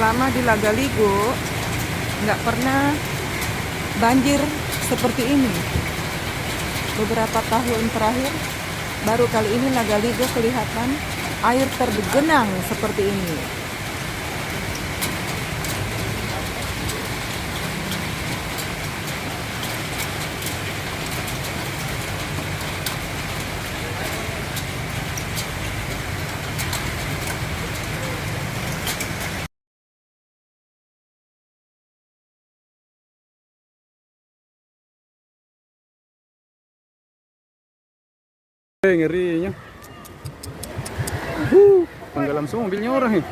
selama di Lagaligo nggak pernah banjir seperti ini. Beberapa tahun terakhir baru kali ini Lagaligo kelihatan air tergenang seperti ini. Ngerinya. Tenggelam semua mobilnya orang nih.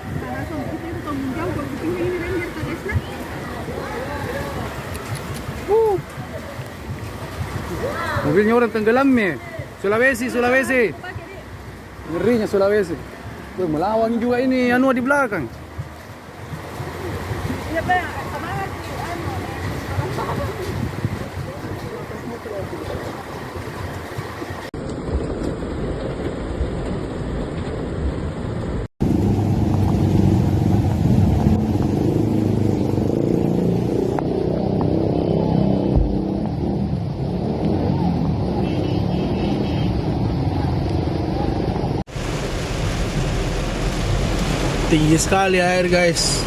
Mobilnya orang tenggelam nih. Sulawesi. Ngerinya Sulawesi. Tuh, melawan juga ini anu di belakang. Tinggi sekali air guys.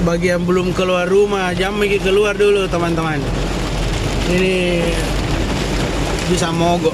Bagi yang belum keluar rumah, jangan pergi keluar dulu teman-teman. Ini bisa mogok.